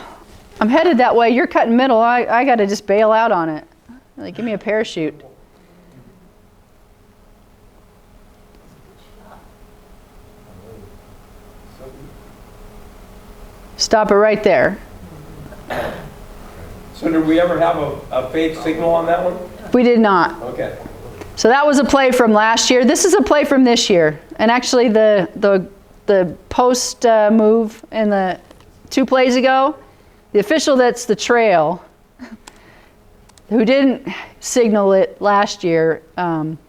I'm headed that way, you're cutting middle, I got to just bail out on it. Like, give me a parachute. Stop it right there. So did we ever have a fake signal on that one? We did not. Okay. So that was a play from last year. This is a play from this year. And actually the post move in the 2 plays ago, the official that's the trail, who didn't signal it last year,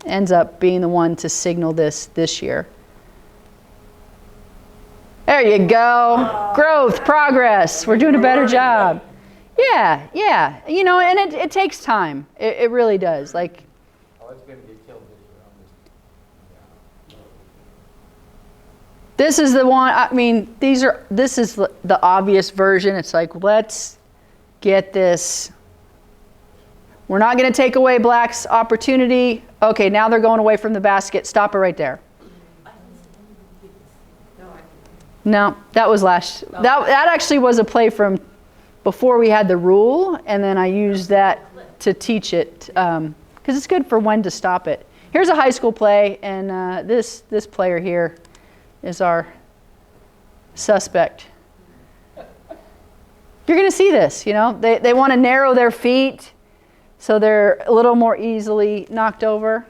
ends up being the one to signal this year. There you go. Growth, progress. We're doing a better job. Yeah, yeah. You know, and it takes time. It really does. Like, Oh, it's gonna get killed this year. this is the one, I mean, this is the obvious version. It's like, let's get this. We're not going to take away Black's opportunity. Okay, now they're going away from the basket. Stop it right there. No, that was last. That actually was a play from before we had the rule, and then I used that to teach it because it's good for when to stop it. Here's a high school play, and this player here is our suspect. You're going to see this, you know. They want to narrow their feet so they're a little more easily knocked over.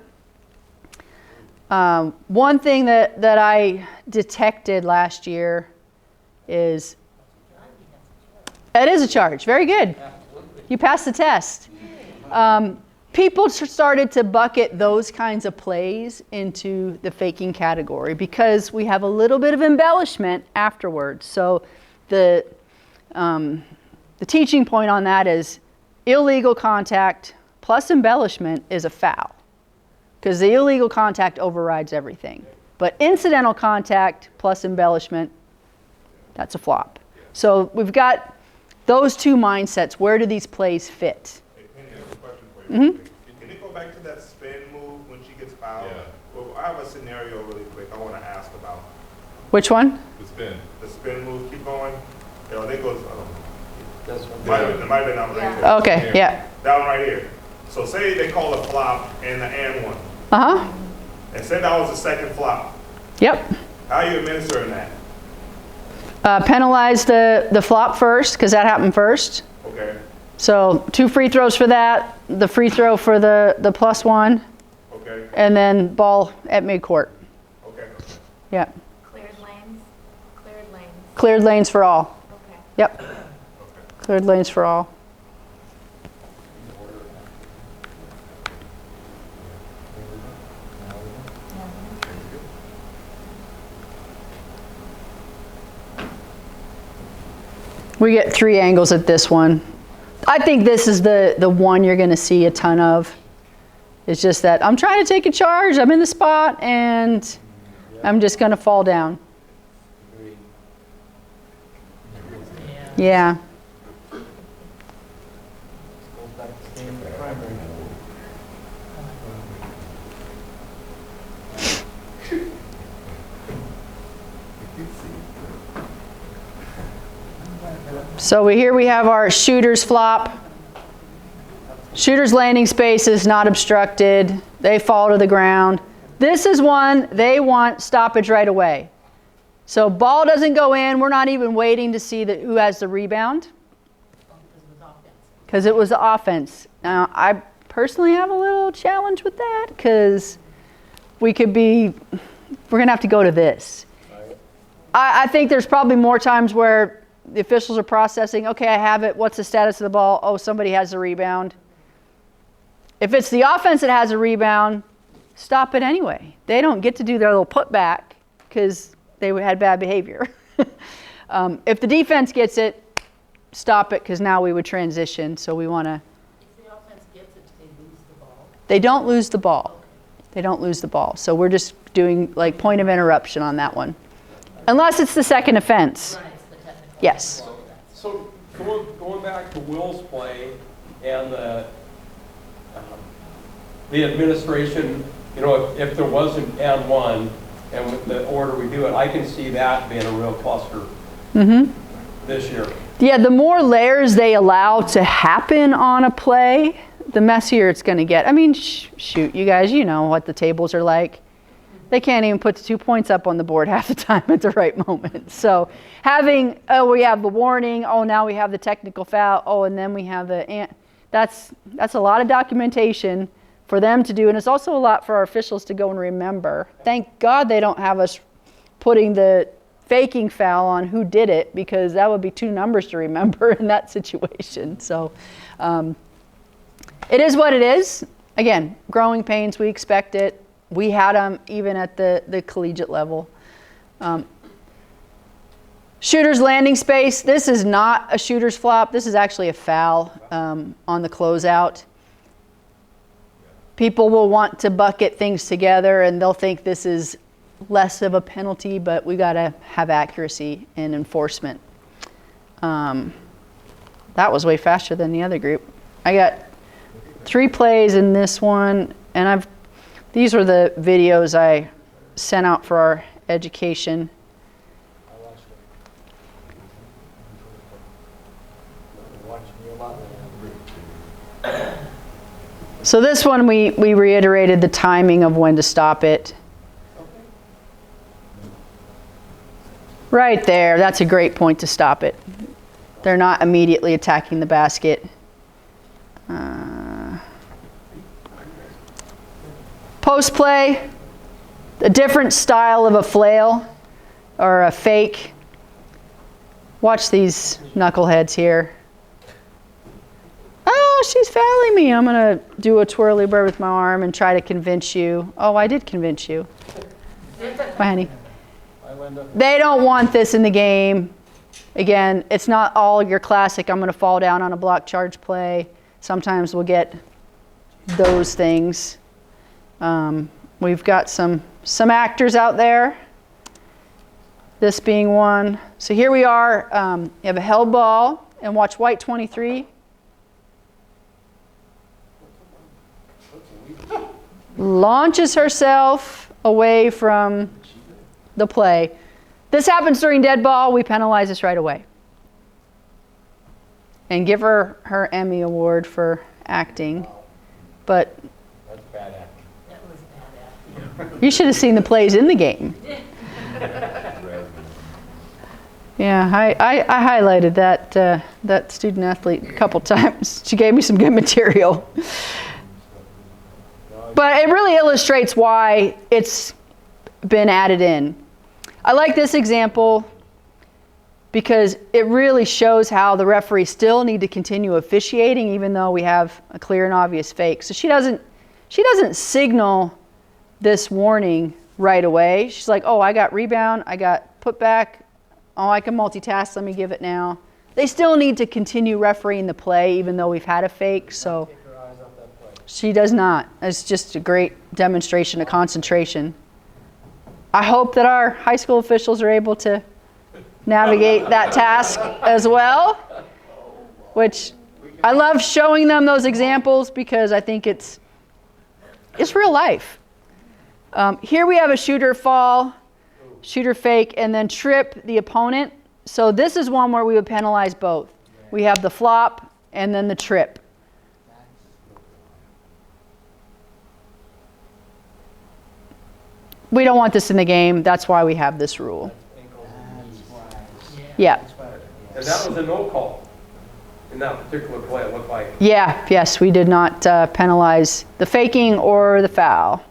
One thing that I detected last year is, it is a charge. Very good. You passed the test. People started to bucket those kinds of plays into the faking category because we have a little bit of embellishment afterwards. So the teaching point on that is illegal contact plus embellishment is a foul, because the illegal contact overrides everything. But incidental contact plus embellishment, that's a flop. So we've got those two mindsets. Where do these plays fit? Hey, Penny, I have a question for you. Mm-hmm. Can you go back to that spin move when she gets fouled? Well, I have a scenario really quick I want to ask about. Which one? The spin. The spin move, keep going. You know, I think it was, This one. it might have been on right there. Okay, yeah. That one right here. So say they call a flop and the and one. Uh-huh. And say that was the second flop. Yep. How are you administering that? Penalize the flop first, because that happened first. Okay. So 2 free throws for that, the free throw for the +1, Okay. and then ball at midcourt. Okay. Yeah. Cleared lanes? Cleared lanes. Cleared lanes for all. Okay. Yep. Cleared lanes for all. We get 3 angles at this one. I think this is the one you're going to see a ton of. It's just that I'm trying to take a charge, I'm in the spot, and I'm just going to fall down. Yeah. So here we have our shooter's flop. Shooter's landing space is not obstructed. They fall to the ground. This is one they want stoppage right away. So ball doesn't go in. We're not even waiting to see who has the rebound, because it was the offense. Now, I personally have a little challenge with that, because we're going to have to go to this. I think there's probably more times where the officials are processing, okay, I have it. What's the status of the ball? Oh, somebody has the rebound. If it's the offense that has a rebound, stop it anyway. They don't get to do their little putback because they had bad behavior. If the defense gets it, stop it, because now we would transition. So we want to. If the offense gets it, they lose the ball. They don't lose the ball. They don't lose the ball. So we're just doing like point of interruption on that one. Unless it's the second offense. Right, it's the technical. Yes. So going back to Will's play and the administration, you know, if there was an N1 and with the order we do it, I can see that being a real cluster this year. Yeah, the more layers they allow to happen on a play, the messier it's going to get. I mean, shoot, you guys, you know what the tables are like. They can't even put the 2 points up on the board half the time at the right moment. So having, oh, we have the warning, oh, now we have the technical foul, oh, and then we have the, that's a lot of documentation for them to do, and it's also a lot for our officials to go and remember. Thank God they don't have us putting the faking foul on who did it, because that would be 2 numbers to remember in that situation. So it is what it is. Again, growing pains, we expect it. We had them even at the collegiate level. Shooter's landing space. This is not a shooter's flop. This is actually a foul on the closeout. People will want to bucket things together and they'll think this is less of a penalty, but we got to have accuracy in enforcement. That was way faster than the other group. I got 3 plays in this one, and these were the videos I sent out for our education. So this one we reiterated the timing of when to stop it. Right there, that's a great point to stop it. They're not immediately attacking the basket. Post play, a different style of a flail or a fake. Watch these knuckleheads here. Oh, she's fouling me. I'm going to do a twirly bird with my arm and try to convince you. Oh, I did convince you. Bye, honey. They don't want this in the game. Again, it's not all your classic, I'm going to fall down on a block charge play. Sometimes we'll get those things. We've got some actors out there, this being one. So here we are, you have a held ball, and watch white 23. Launches herself away from the play. This happens during dead ball, we penalize this right away. And give her her Emmy Award for acting. But That's bad acting. That was bad acting. you should have seen the plays in the game. Yeah, I highlighted that student athlete a couple times. She gave me some good material. But it really illustrates why it's been added in. I like this example because it really shows how the referees still need to continue officiating even though we have a clear and obvious fake. So she doesn't signal this warning right away. She's like, oh, I got rebound, I got put back, oh, I can multitask, let me give it now. They still need to continue refereeing the play even though we've had a fake, so she does not. It's just a great demonstration of concentration. I hope that our high school officials are able to navigate that task as well, which I love showing them those examples because I think it's real life. Here we have a shooter fall, shooter fake, and then trip the opponent. So this is one where we would penalize both. We have the flop and then the trip. We don't want this in the game. That's why we have this rule. Yeah. And that was a no call in that particular play, it looked like. Yeah, yes, we did not penalize the faking or the foul.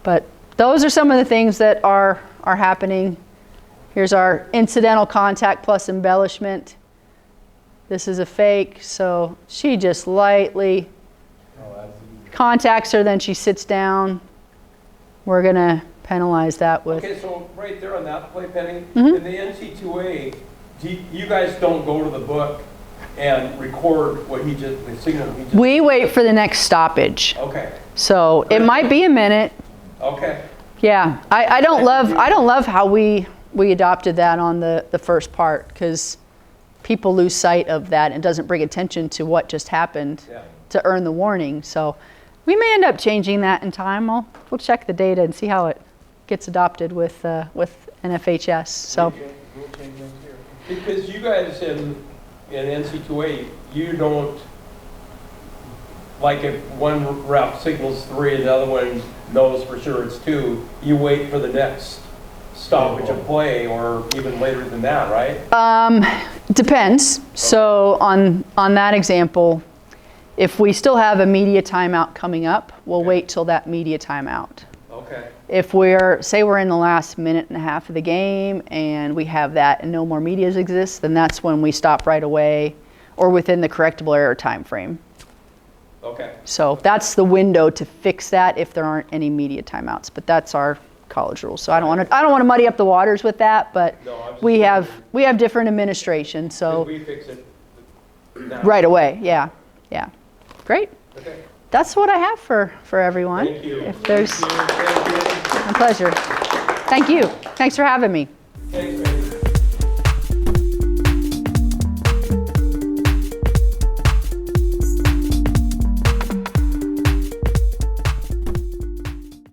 But those are some of the things that are happening. Here's our incidental contact plus embellishment. This is a fake, so she just lightly contacts her, then she sits down, we're gonna penalize that with. Okay, so right there on that play, Penny, Mhm. in the NC2A, you guys don't go to the book and record what he just, the signal he just. We wait for the next stoppage. Okay, So it might be a minute. okay. Yeah, I don't love how we adopted that on the first part, because people lose sight of that and doesn't bring attention to what just happened Yeah. to earn the warning. So we may end up changing that in time. We'll check the data and see how it gets adopted with NFHS. So We'll change those here. Because you guys in NC2A, you don't, like if one rep signals 3 and the other one knows for sure it's 2, you wait for the next stoppage of play or even later than that, right? depends. So on that example, if we still have a media timeout coming up, we'll Okay. wait till that media timeout. Okay, If say we're in the last minute and a half of the game and we have that and no more medias exist, then that's when we stop right away or within the correctable error time frame. okay. So that's the window to fix that if there aren't any media timeouts, but that's our college rules. So I don't want to muddy up the waters with that, but No, I'm just we wondering. have different administration, so Could we fix it now? right away. Yeah. Great. Okay. That's what I have for everyone. Thank you. If there's Thank you. my pleasure. Thank you. Thanks for having me. Thanks, man.